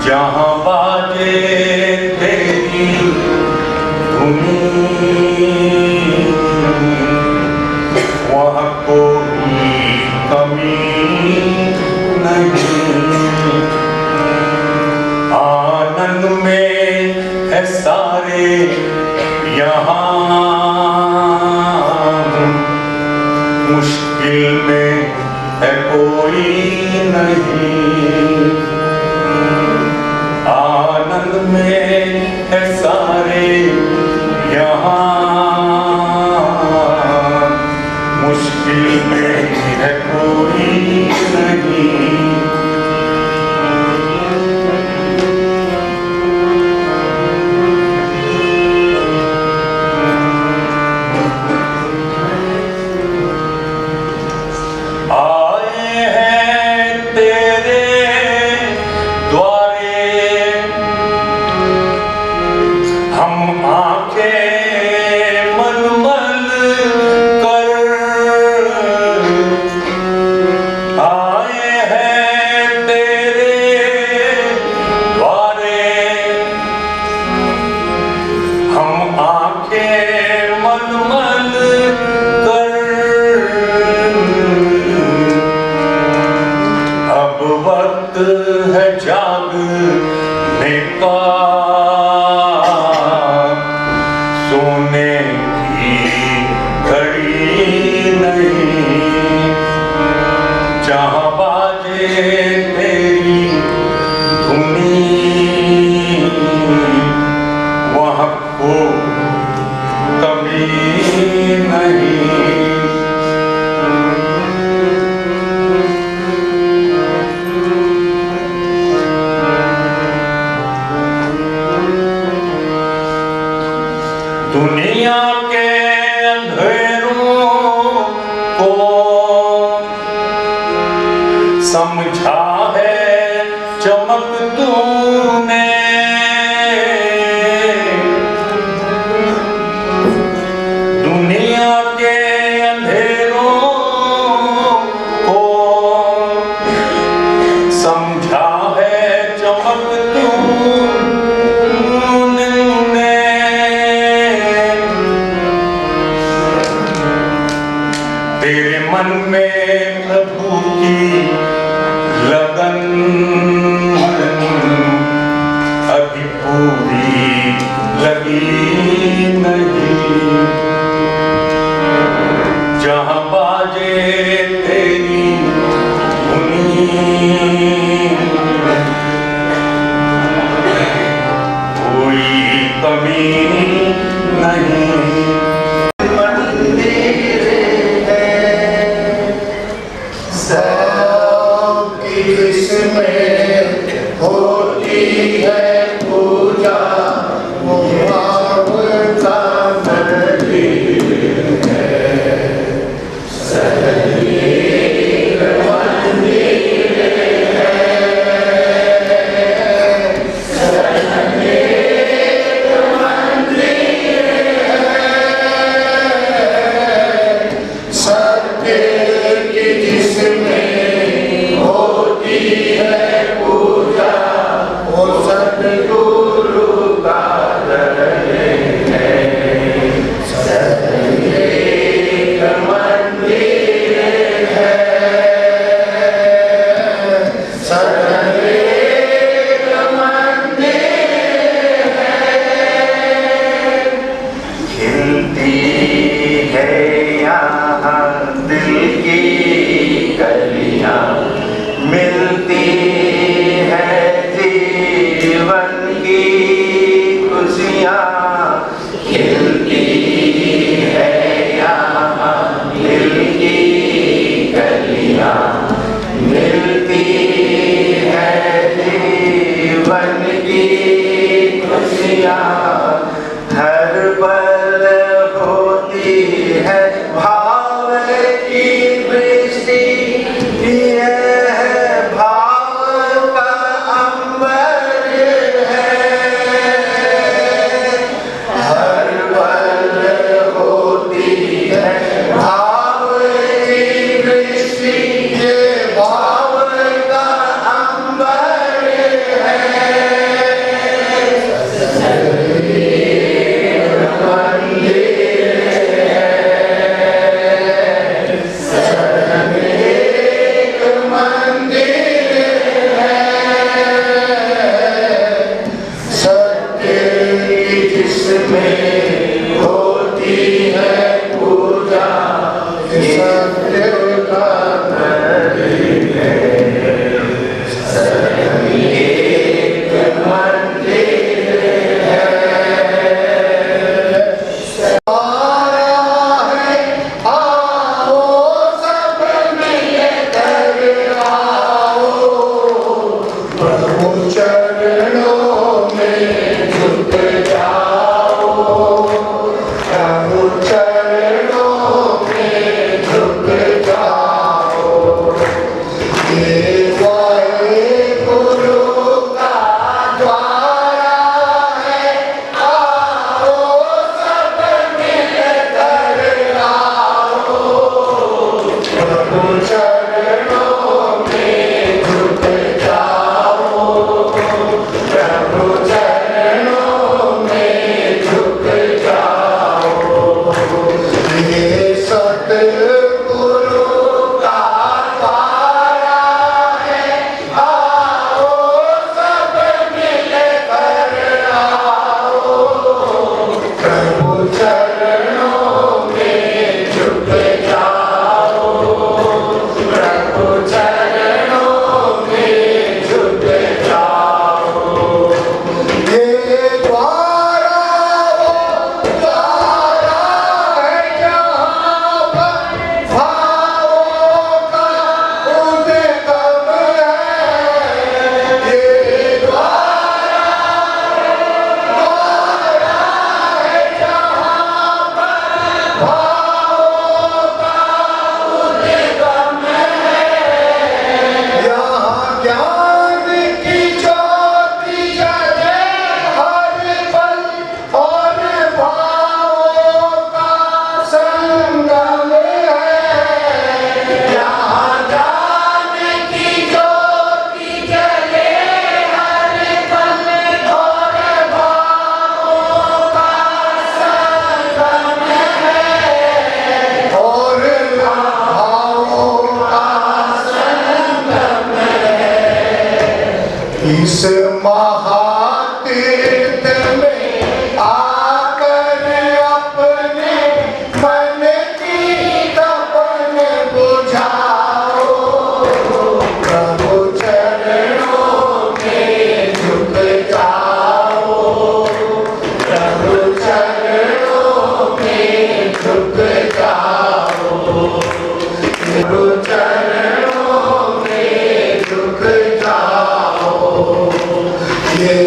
जहाँ बाजे तेरी धुनी वहाँ कोई कमी नहीं। आनंद में है सारे यहाँ, मुश्किल में है कोई नहीं। आनंद में है सारे यहाँ, मुश्किल में है कोई नहीं। है जागने का, सोने की घड़ी नहीं। जहाँ बाजे तेरी धुनी वहाँ को कमी नहीं। दुनिया के अंधेरों को समझा है चमक तूने, दुनिया के अंधेरों को समझा है चमक तेरे मन में प्रभु की लगन इस महातीर्थ में आकर अपने मन की तपन बुझाओ, प्रभु चरणों में झुक जाओ, प्रभु चरणों में झुक जाओ, प्रभु चरणों में झुक जाओ। ये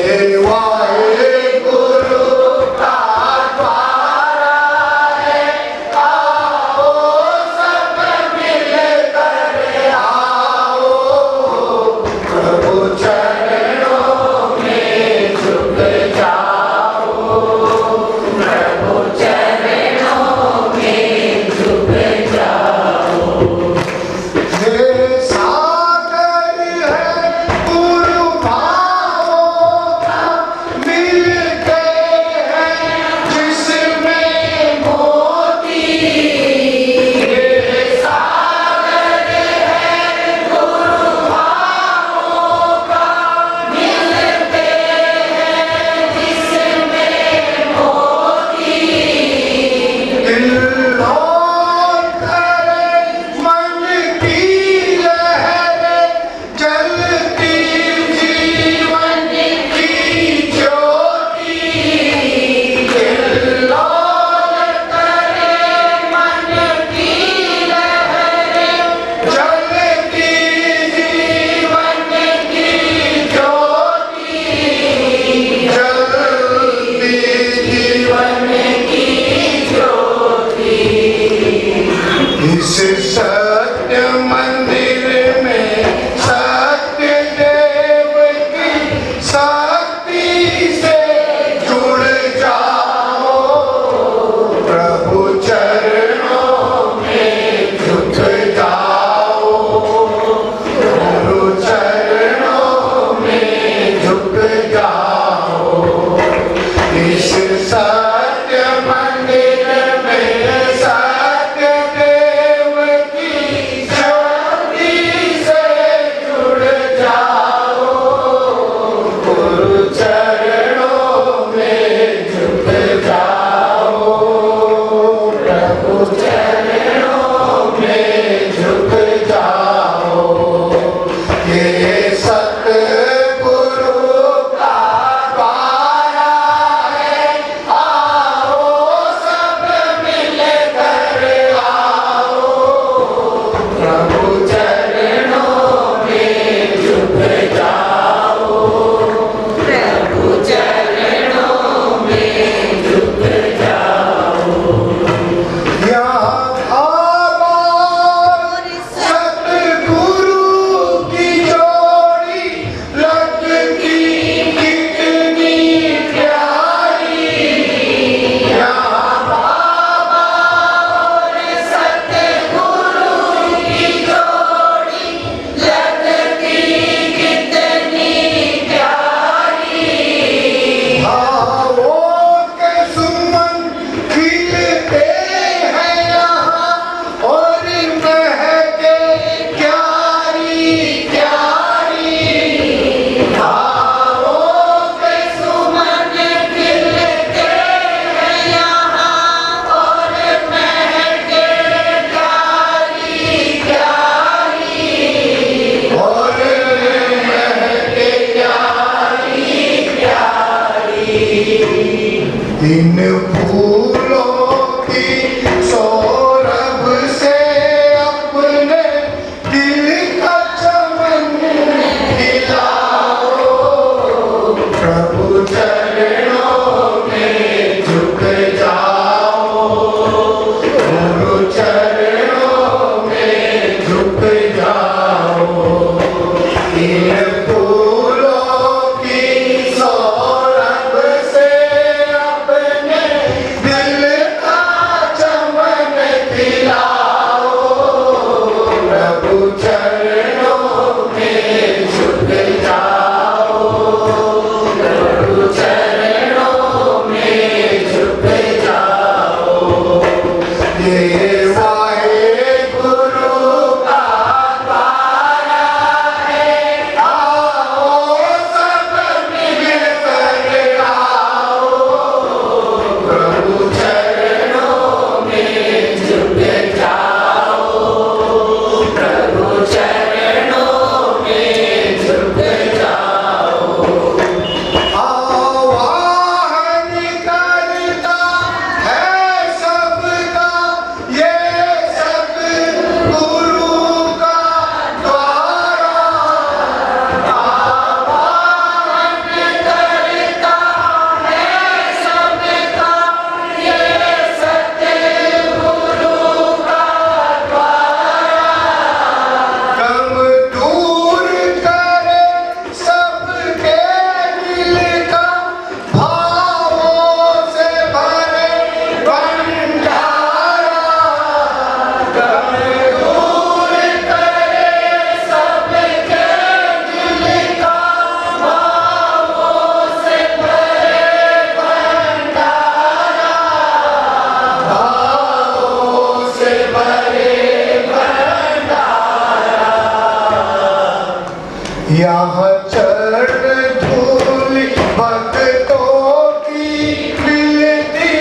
चरण धूल भक्तों की मिलती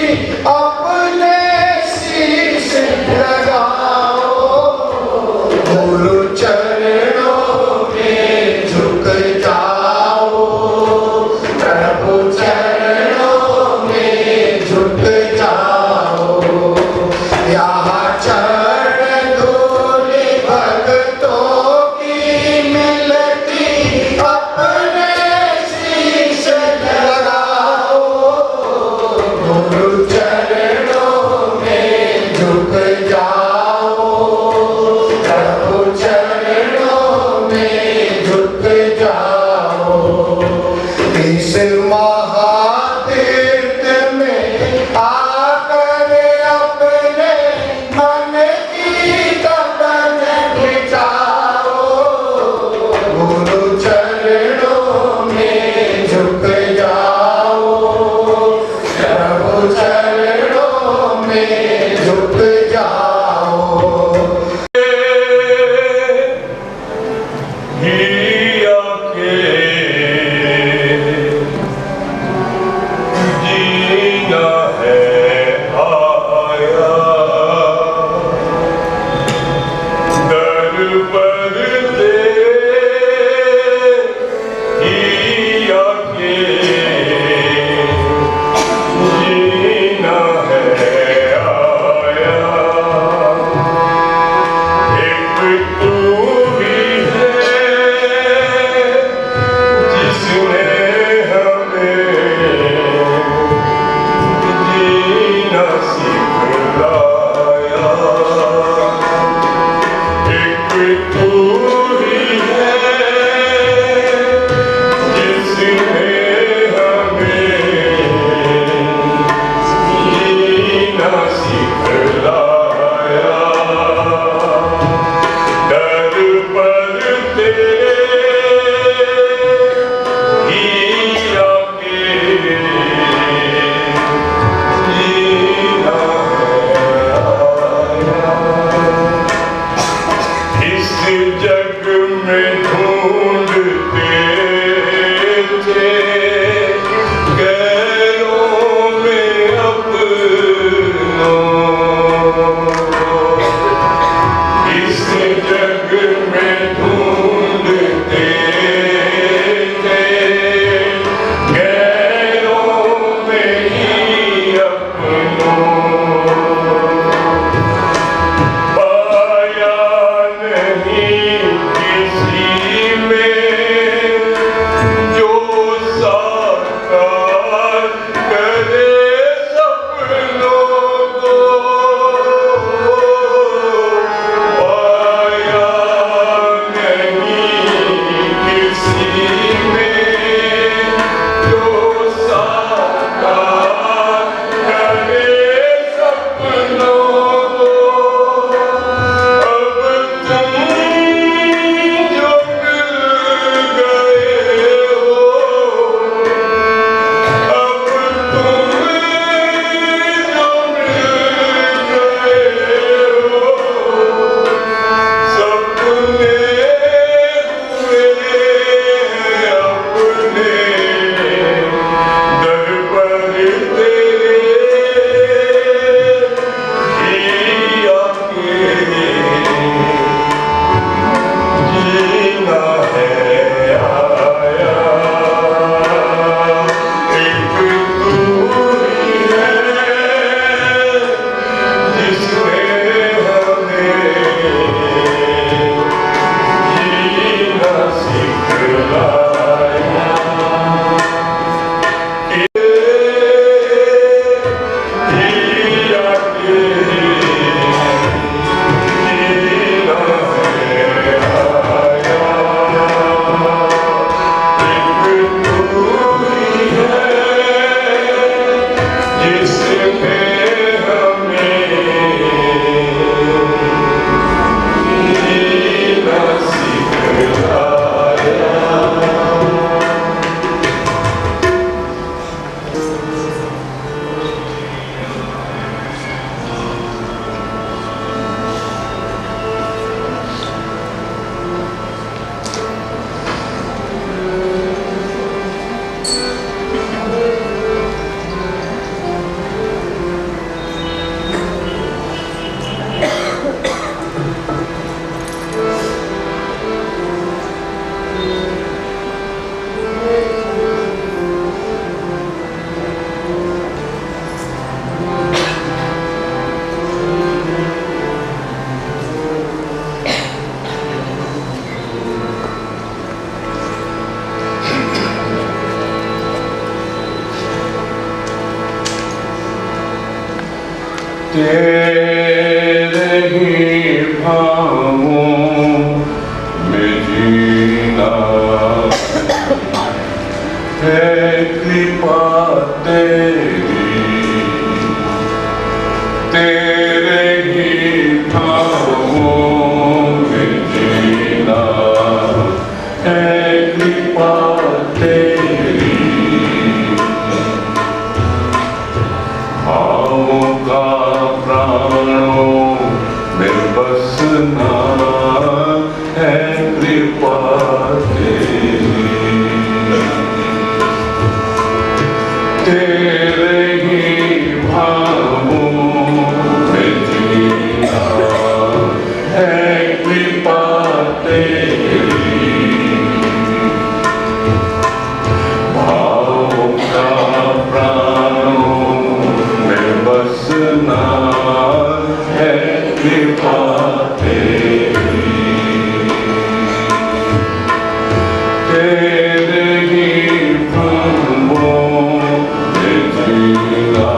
अपने शीश लगाओ गुरु चरणों में झुक जाओ प्रभु चरणों में झुक जाओ यहाँ चरण धूल भक्तों की मिलती अपने तेरे ही भावों में जीना है कृपा तेरी, तेरे ही भावों में जीना है कृपा तेरी। भावों का प्राणों में बसना है कृपा तेरी, तेरे ही भावों में जीना है कृपा तेरी। भावों का प्राणों में बसना है कृपा तेरी, तेरे ही भावों में जीना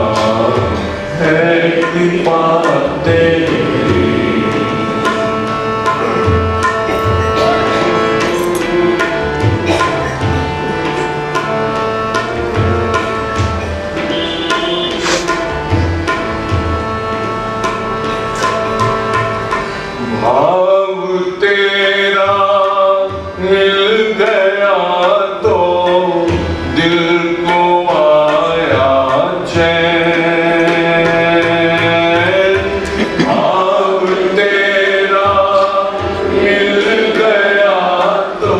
है कृपा तेरी। भाव तेरा मिल गया तो दिल को आया चैन। भाव तेरा मिल गया तो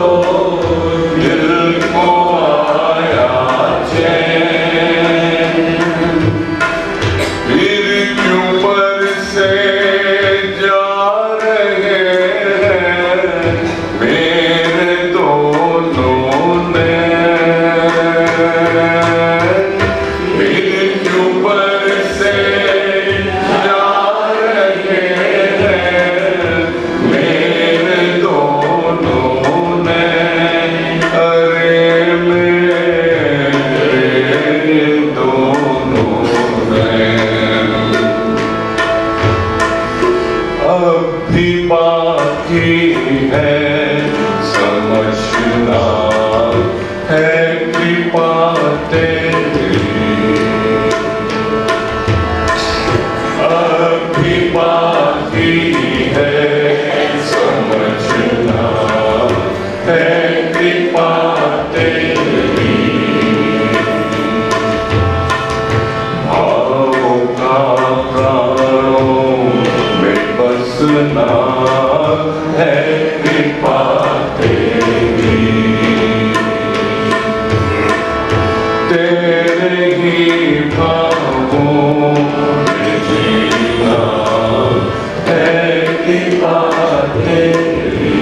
दिल को आया चैन। फिर क्यों पर से जा रहे हैं मेरे दोनों नैन। फिर क्यों पर से जा रहे हैं मेरे दोनों नैन। अरे मेरे दोनों नैन। अब भी बाकी है समझना है कृपा तेरी, अब भी बाकी है समझना है कृपा तेरी। भावों का प्राणों में बसना है कृपा तेरी, तेरे ही भावों में जीना है कृपा तेरी।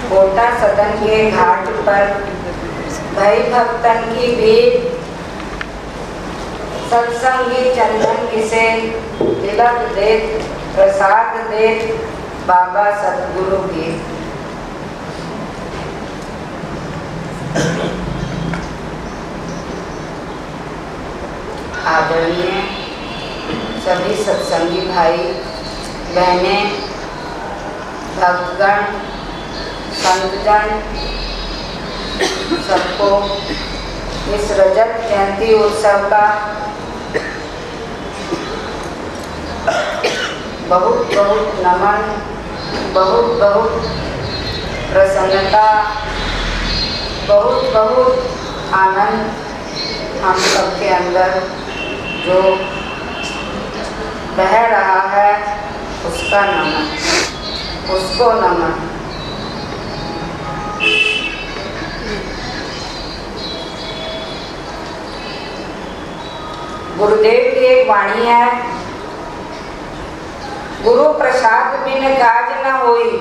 कोटा सदन के घाट पर भई भक्तन की भीड़, सत्संगी चंदन किसे तिलक देत प्रसाद देत बाबा सतगुरु के। आदरणीय सभी सत्संगी भाई बहनें, भक्तगण, संतजन, सबको इस रजत जयंती उत्सव का बहुत बहुत नमन, बहुत बहुत प्रसन्नता, बहुत बहुत आनंद हम सबके अंदर जो बह रहा है उसका नमन, उसको नमन। गुरुदेव की एक वाणी है, गुरु प्रसाद बिन काज न होई।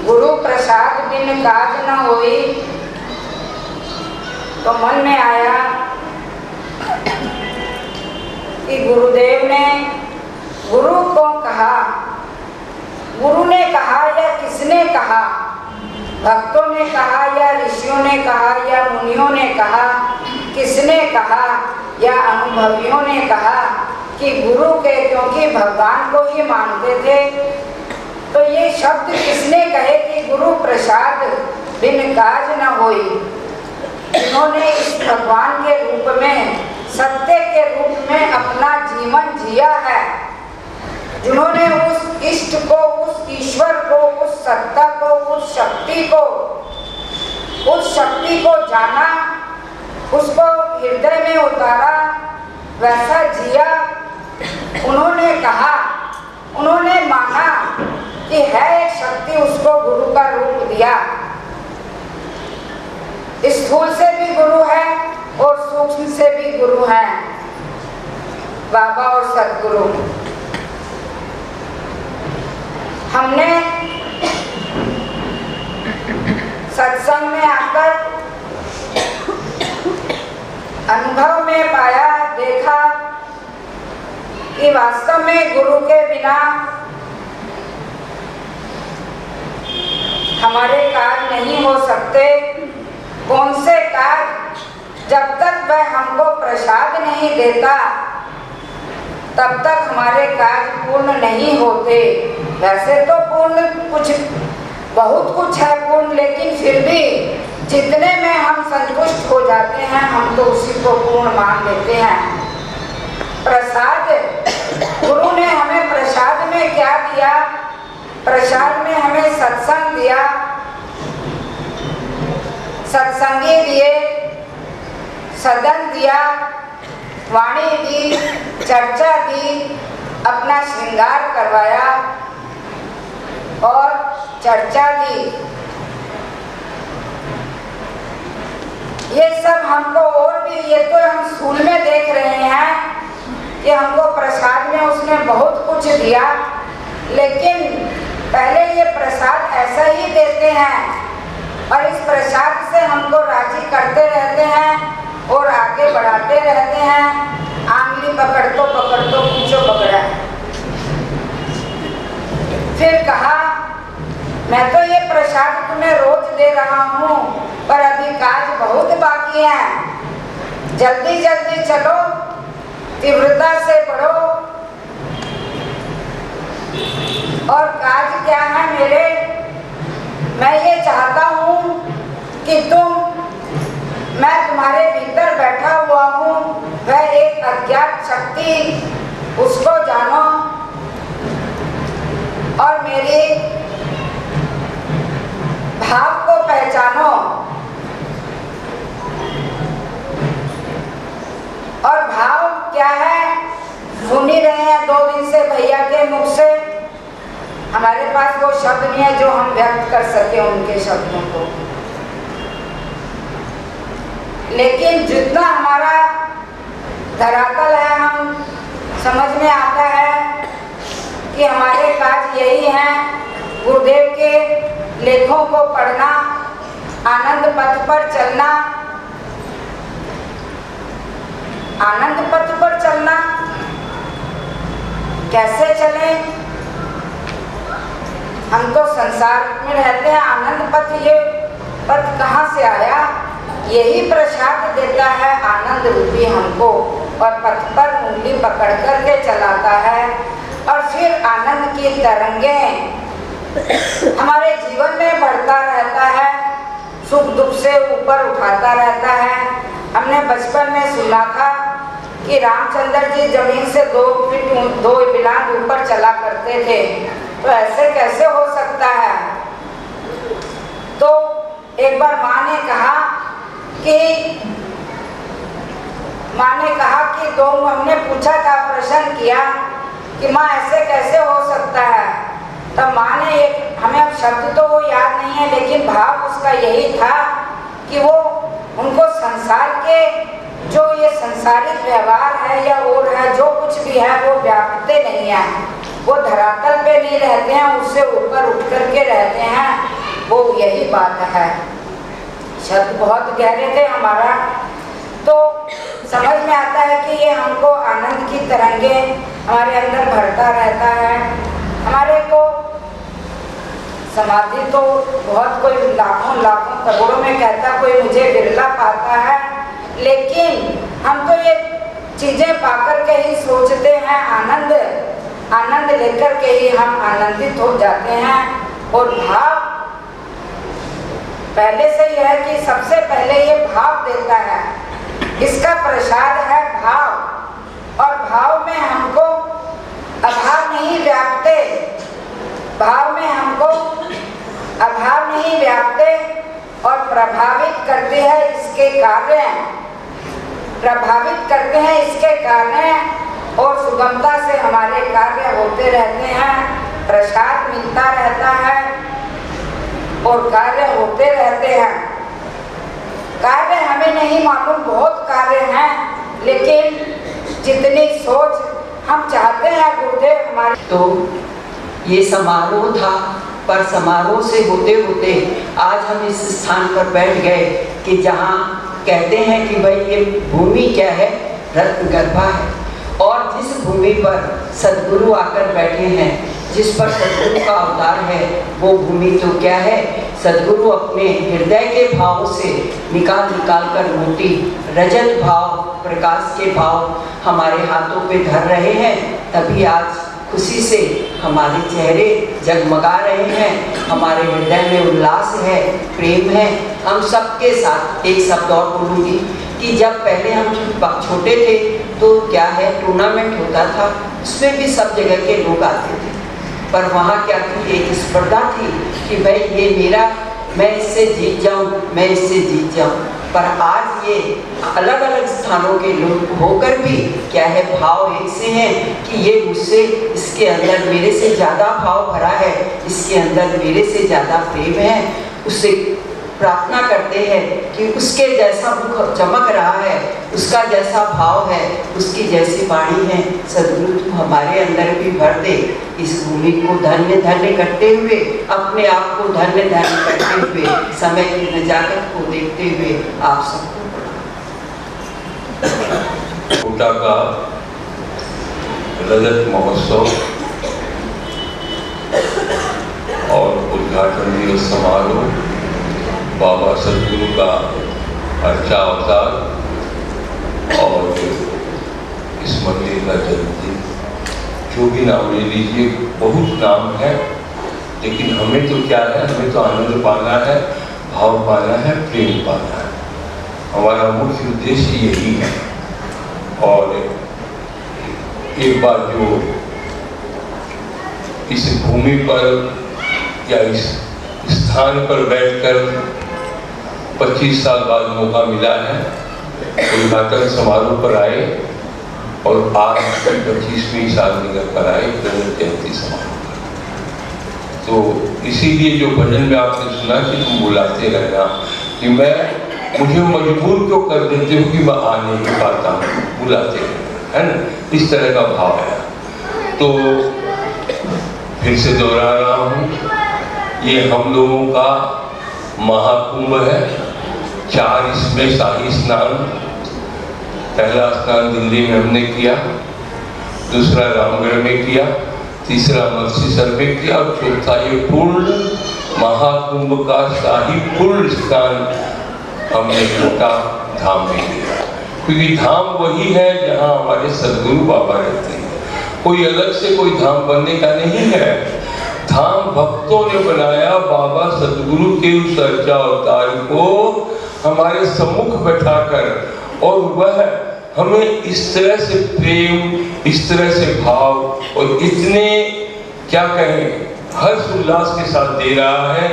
गुरु प्रसाद बिन काज न होई। तो मन में आया कि गुरुदेव ने गुरु को कहा, गुरु ने कहा या किसने कहा? भक्तों ने कहा या ऋषियों ने कहा या मुनियों ने कहा? किसने कहा या अनुभवियों ने कहा कि गुरु के, क्योंकि भगवान को ही मानते थे, तो ये शब्द किसने कहे कि गुरु प्रसाद बिन काज न होई? जिन्होंने इस भगवान के रूप में, सत्य के रूप में अपना जीवन जिया है, जिन्होंने उस इष्ट को, उस ईश्वर को, उस सत्ता को, उस शक्ति को जाना, उसको हृदय में उतारा, वैसा जिया। उन्होंने कहा, उन्होंने माना कि है एक शक्ति, उसको गुरु का रूप दिया। स्थूल से भी गुरु है और सूक्ष्म से भी गुरु है, बाबा और सतगुरु। हमने सत्संग में आकर अनुभव में पाया, देखा कि वास्तव में गुरु के बिना हमारे कार्य नहीं हो सकते। कौन से कार्य? जब तक वह हमको प्रसाद नहीं देता तब तक हमारे कार्य पूर्ण नहीं होते। वैसे तो पूर्ण कुछ, बहुत कुछ है पूर्ण, लेकिन फिर भी जितने में हम संतुष्ट हो जाते हैं हम तो उसी को पूर्ण मान लेते हैं। प्रसाद, गुरु ने हमें प्रसाद में क्या दिया? प्रसाद में हमें सत्संग दिया, सत्संगी दिए, सदन दिया, वाणी दी, चर्चा दी, अपना श्रृंगार करवाया और चर्चा दी। ये सब हमको और भी, ये तो हम स्कूल में देख रहे हैं कि हमको प्रसाद में उसने बहुत कुछ दिया, लेकिन पहले ये प्रसाद ऐसा ही देते हैं और इस प्रसाद से हमको राजी करते रहते हैं और आगे बढ़ाते रहते हैं। आंगली पकड़ तो पूछो पकड़ा। फिर कहा, मैं तो ये प्रसाद तुम्हें रोज दे रहा हूँ, पर अभी काज बहुत बाकी है, जल्दी जल्दी चलो, तीव्रता से बढ़ो। और काज क्या है मेरे? मैं ये चाहता हूँ कि मैं तुम्हारे भीतर बैठा हुआ हूँ, वह एक अज्ञात शक्ति, उसको जानो और मेरे भाव को पहचानो। और भाव क्या है सुन ही रहे हैं 2 दिन से भैया के मुख से। हमारे पास वो शब्द नहीं है जो हम व्यक्त कर सके उनके शब्दों को, लेकिन जितना हमारा धरातल है, हम समझ में आता है कि हमारे काज यही हैं, गुरुदेव के लेखों को पढ़ना, आनंद पथ पर चलना। आनंद पथ पर चलना कैसे चले? हम तो संसार में रहते हैं, आनंद पथ, ये पथ कहाँ से आया? यही प्रसाद देता है आनंद रूपी हमको, और पथ पर उंगली पकड़ करके चलाता है। और फिर आनंद की तरंगें हमारे जीवन में बढ़ता रहता है, सुख दुख से ऊपर उठाता रहता है। हमने बचपन में सुना था कि रामचंद्र जी जमीन से 2 फीट 2 बिलांज ऊपर चला करते थे, तो ऐसे कैसे हो सकता है? तो एक बार माँ ने कहा कि हमने पूछा था, प्रश्न किया कि माँ ऐसे कैसे हो सकता है? तब माँ ने हमें अब शब्द तो वो याद नहीं है, लेकिन भाव उसका यही था कि वो उनको संसार के जो ये संसारिक व्यवहार है या और है, जो कुछ भी है, वो व्यापते नहीं है, वो धरातल पे नहीं रहते हैं, उससे ऊपर उठ करके रहते हैं। वो यही बात है। शब्द बहुत गहरे थे हमारा, तो समझ में आता है कि ये हमको आनंद की तरंगें हमारे अंदर भरता रहता है। हमारे को समाधि तो बहुत कोई लाखों करोड़ों में कहता, कोई मुझे बिरला पाता है, लेकिन हम तो ये चीजें पाकर के ही सोचते हैं, आनंद लेकर के ही हम आनंदित हो जाते हैं। और भाव पहले से ही है कि सबसे पहले ये भाव देता है, इसका प्रसाद है भाव। और भाव में हमको अभाव नहीं व्यापते, भाव में हमको अभाव नहीं व्यापते और प्रभावित करते हैं इसके कार्य, प्रभावित करते हैं इसके कार्य, और सुगमता से हमारे कार्य होते रहते हैं, प्रसाद मिलता रहता है और कार्य होते रहते हैं। कार्य हमें नहीं मालूम, बहुत कार्य हैं, लेकिन जितनी सोच हम चाहते हैं गुरुदेव हमारे। तो ये समारोह था, पर समारोह से होते होते आज हम इस स्थान पर बैठ गए कि जहाँ कहते हैं कि भाई ये भूमि क्या है, रत्न गर्भा है। और जिस भूमि पर सद्गुरु आकर बैठे हैं, जिस पर सद्गुरु का अवतार है, वो भूमि तो क्या है, सद्गुरु अपने हृदय के भाव से निकाल कर मोती रजत भाव, प्रकाश के भाव हमारे हाथों पे धर रहे हैं। तभी आज खुशी से हमारे चेहरे जगमगा रहे हैं, हमारे हृदय में उल्लास है, प्रेम है। हम सबके साथ एक शब्द और बोलूँगी कि जब पहले हम छोटे थे तो क्या है, टूर्नामेंट होता था, उसमें भी सब जगह के लोग आते थे। पर वहाँ क्या थी, एक स्पर्धा थी कि भाई ये मेरा, मैं इससे जीत जाऊँ, मैं इससे जीत जाऊँ। पर आज ये अलग अलग स्थानों के लोग होकर भी क्या है, भाव एक से हैं कि ये मुझसे, इसके अंदर मेरे से ज़्यादा भाव भरा है, इसके अंदर मेरे से ज़्यादा प्रेम है। उससे प्रार्थना करते हैं कि उसके जैसा मुख चमक रहा है, उसका जैसा भाव है, उसकी जैसी वाणी है, सद्गुरु तू हमारे अंदर भी भर दे। इस भूमि को धन्य धन्य करते हुए, अपने आप को धन्य धन्य करते हुए, समय की नजाकत को देखते हुए आप सबको कोटा का रजत महोत्सव और उद्घाटन दिवस समारोह, बाबा सद्गुरु का अर्चा अवतार और इस मंदिर का जन्मदिन, जो भी नाम ले लीजिए, बहुत नाम है, लेकिन हमें तो क्या है, हमें तो आनंद पाना है, भाव पाना है, प्रेम पाना है। हमारा मुख्य उद्देश्य यही है। और एक बार जो इस भूमि पर या इस स्थान पर बैठकर 25 साल बाद मौका मिला है, उद्घाटन समारोह पर आए और आज 25वीं सालगिरह पर आए, रजत जयंती समारोह पर। तो इसीलिए जो भजन में आपने सुना कि तुम बुलाते रहना, कि मुझे मजबूर क्यों कर देते हो कि मैं आ नहीं पाता हूँ, बुलाते रहना, है ना, इस तरह का भाव है। तो फिर से दोहरा रहा हूँ, ये हम लोगों का महाकुंभ है। 4 इसमें शाही स्नान, पहला स्नान दिल्ली में हमने किया, दूसरा रामगढ़ में किया, तीसरा मत्स्यसर में किया और चौथा ये पूर्ण महाकुंभ का शाही पूर्ण स्नान हमने कोटा धाम में किया। क्योंकि धाम वही है जहाँ हमारे सद्गुरु बाबा रहते हैं, कोई अलग से कोई धाम बनने का नहीं है। धाम भक्तों ने बनाया, बाबा सद्गुरु के उस अर्चा अवतार को हमारे सम्मुख बैठाकर, और वह हमें इस तरह से प्रेम, इस तरह से भाव और इतने क्या कहें हर्ष उल्लास के साथ दे रहा है,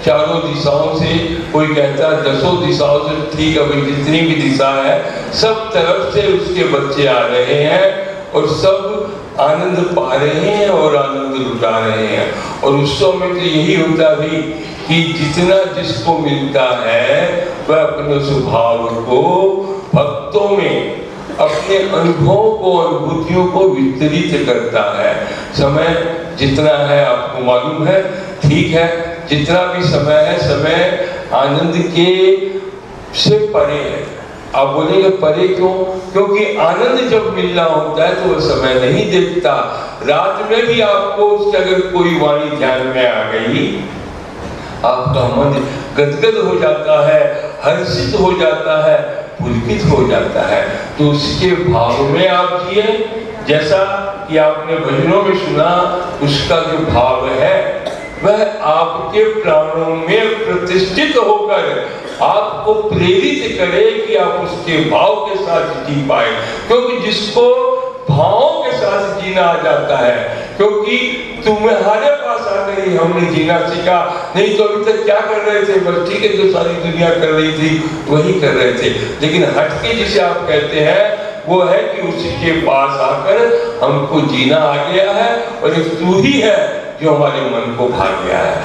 चारों दिशाओं से। कोई कहता है 10 दिशाओं से, ठीक है भाई, जितनी भी दिशा है सब तरफ से उसके बच्चे आ रहे हैं और सब आनंद पा रहे हैं और आनंद लुटा रहे हैं। और उत्सव में तो यही होता भी कि जितना जिसको मिलता है वह अपने स्वभाव को भक्तों में, अपने अनुभवों को, अनुभूतियों को वितरित करता है। समय जितना है आपको मालूम है, ठीक है, जितना भी समय है, समय आनंद के से परे है। आप बोलेंगे परे क्यों? क्योंकि आनंद जब मिलना होता है तो वह समय नहीं देखता। रात में भी आपको उसकी अगर कोई वाणी ध्यान में आ गई, आपका मन गदगद हो जाता है, हर्षित हो जाता है, पुलकित हो जाता है। तो उसके भाव में आप जिए, जैसा कि आपने भजनों में सुना, उसका जो भाव है वह आपके प्राणों में प्रतिष्ठित होकर आपको प्रेरित करे कि आप उसके भाव के साथ जी पाए। क्योंकि जिसको भावों के साथ जीना आ जाता है, क्योंकि तुम्हारे पास आकर ही हमने जीना सीखा, नहीं तो अभी तक क्या कर रहे थे, बस ठीक है जो सारी दुनिया कर रही थी वही कर रहे थे। लेकिन हटके जिसे आप कहते हैं वो है कि उसके पास आकर हमको जीना आ गया है, और एक तू ही है जो हमारे मन को भा गया है।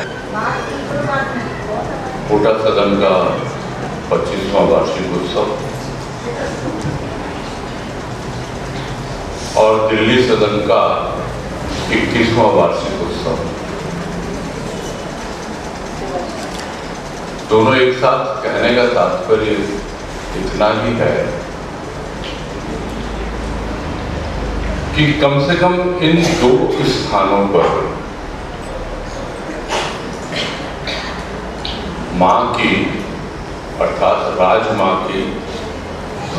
कोटा सदन का 25वां वार्षिक उत्सव और दिल्ली सदन का 21वां वार्षिक उत्सव, दोनों एक साथ कहने का तात्पर्य इतना ही है कि कम से कम इन 2 स्थानों पर माँ की, अर्थात राज माँ की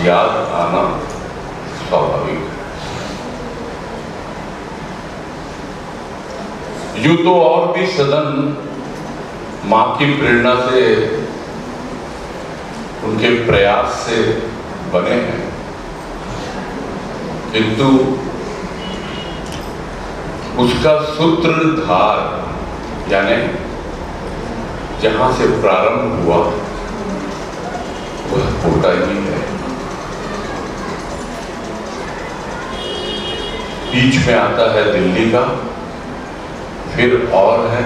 याद आना स्वाभाविक है। यूं तो और भी सदन माँ की प्रेरणा से, उनके प्रयास से बने हैं, किंतु उसका सूत्रधार यानी जहां से प्रारंभ हुआ वह कोटा ही है। बीच में आता है दिल्ली का, फिर और है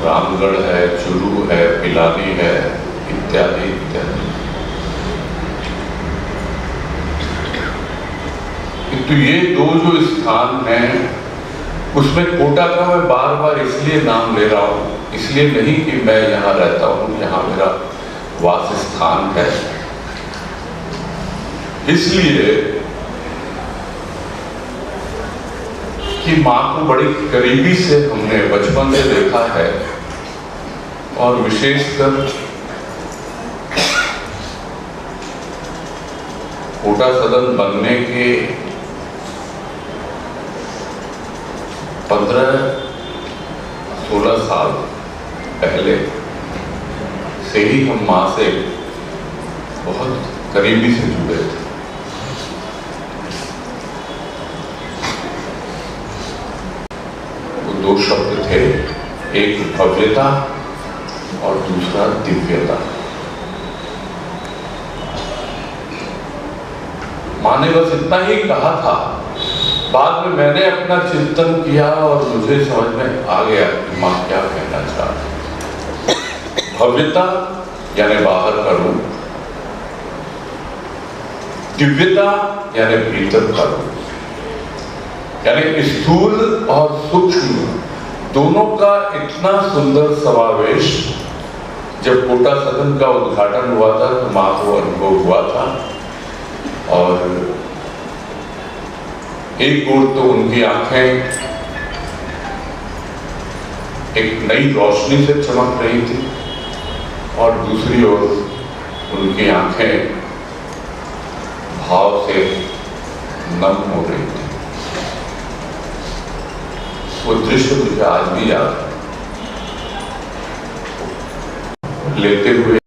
रामगढ़ है, चुरू है, पिलानी है, इत्यादि इत्यादि। तो ये दो जो स्थान हैं, उसमें कोटा का मैं बार बार इसलिए नाम ले रहा हूं, इसलिए नहीं कि मैं यहाँ रहता हूँ, यहाँ मेरा वास स्थान है, इसलिए कि माँ को बड़ी करीबी से हमने बचपन से देखा है। और विशेषकर कोटा सदन बनने के 15-16 साल पहले से ही हम माँ से बहुत करीबी से जुड़े थे। वो दो शब्द थे, एक भव्यता और दूसरा दिव्यता। माँ ने बस इतना ही कहा था। बाद में मैंने अपना चिंतन किया और मुझे समझ में आ गया कि माँ क्या कहना चाहती। भव्यता यानी बाहर का रूप, दिव्यता यानी भीतर का रूप, यानी स्थूल और सूक्ष्म दोनों का इतना सुंदर समावेश जब कोटा सदन का उद्घाटन हुआ था तो माँ को अनुभव हुआ था। और एक ओर तो उनकी आंखें एक नई रोशनी से चमक रही थी और दूसरी ओर उनकी आंखें भाव से नम हो रही थी। वो दृश्य मुझे आज भी याद है। लेते हुए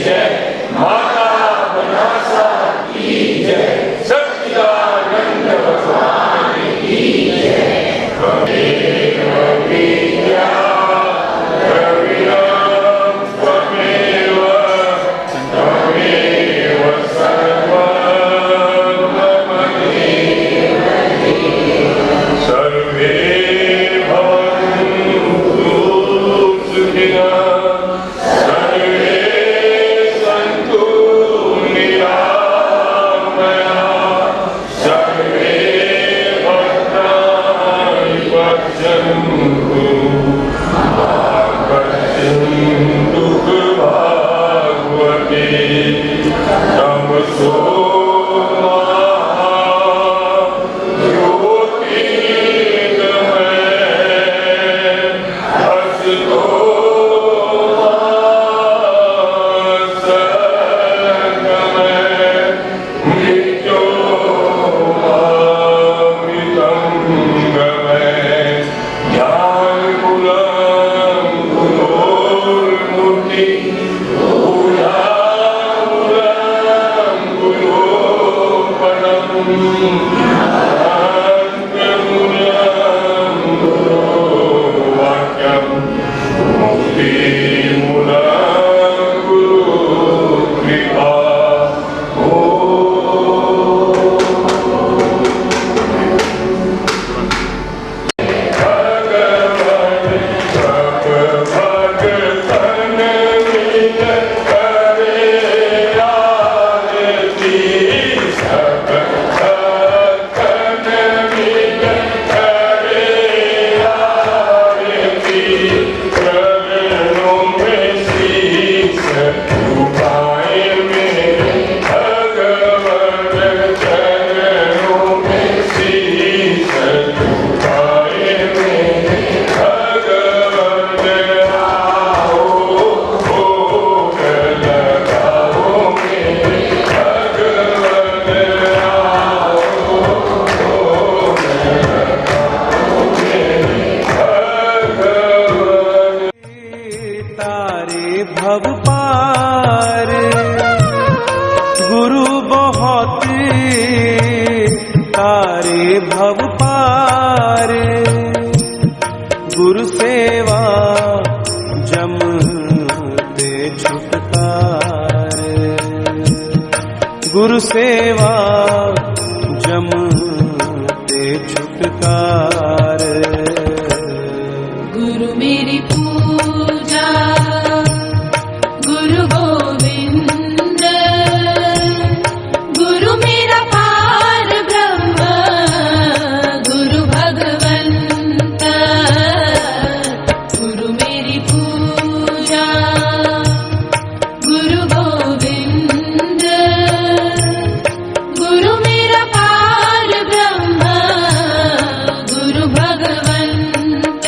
जय, माता बनासा की जय, सच्चिदानंद भगवान की जय। त्वमेव विद्या द्रविणं त्वमेव, त्वमेव सर्वं त्वमेव सर्वे भवन्तु सुखिनः, सर्वे सन्तु निरामयाः, सर्वे भद्राणि पश्यन्तु मा कश्चित् दुःखभाग्वते। तमसो मा ज्योतिर्गमय, असतो मा सद्गमय, मृत्योर्मामृतं गमय। ज्ञानमूलं गुरोर्मूर्ति, पूजामूलं गुरोपरम्, ज्ञानमूलं गुरोवाक्यम्, मुक्तिमूलं गुरुकृपा। भव पार गुरु बहुत तारे भव पार, गुरु सेवा जम ते छुटकार, गुरु सेवा जम ते छुटकार। गुरु मेरी पूजा गुरु गोविंद, गुरु मेरा पार ब्रह्म, गुरु भगवंत। गुरु मेरी पूजा गुरु गोविंद, गुरु मेरा पार ब्रह्म, गुरु भगवंत।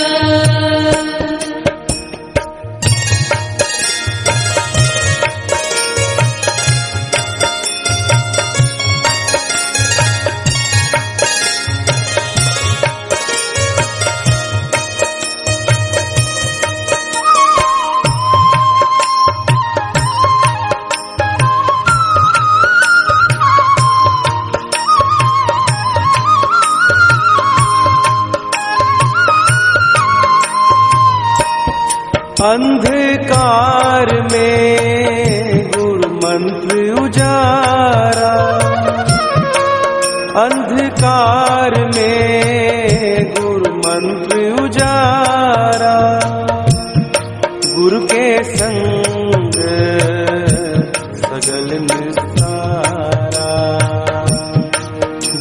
अंधकार में गुरु मंत्र उजारा, अंधकार में गुरु मंत्र उजारा, गुरु के संग सगल निस्तारा,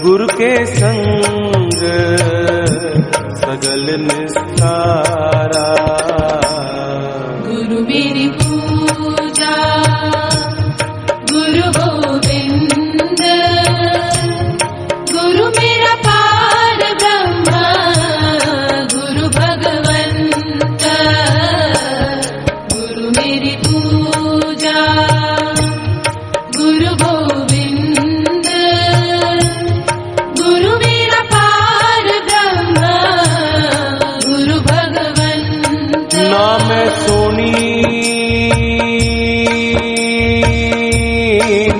गुरु के संग सगल निस्तारा। गुरु मेरी पूजा गुरु गोविंद, गुरु मेरा पार ब्रह्म, गुरु भगवंत। गुरु मेरी पूजा गुरु गोविंद, गुरु मेरा पार ब्रह्म, गुरु भगवंत।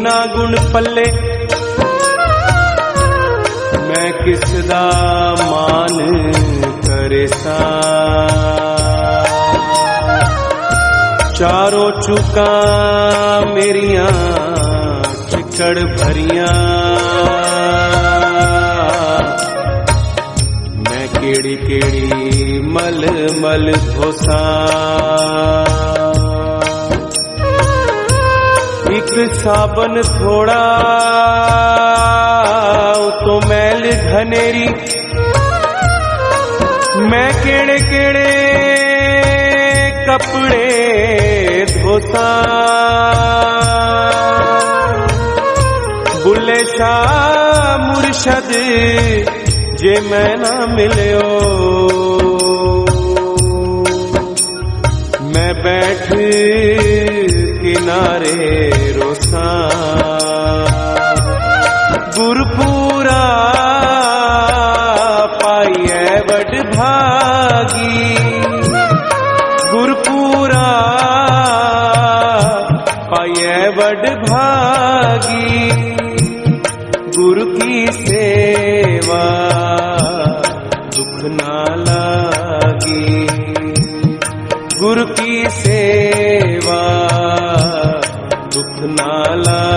ना गुण पल्ले मैं किसदा मान करे सा चारों चुका मेरिया चिकड़ भरिया मैं केड़ी केड़ी मल मल धोसा एक साबन थोड़ा तो मैल घनेरी मैं केड़े केड़े कपड़े धोसा बुल्ले शाह मुर्शद जे मैं ना मिलियो मैं बैठ किनारे रोसा गुरपुरा पाइए बड़ भागी गुरपुरा पाइए बड़ भागी गुरु की सेवा दुख ना लागी गुरु की सेवा दुख ना लागी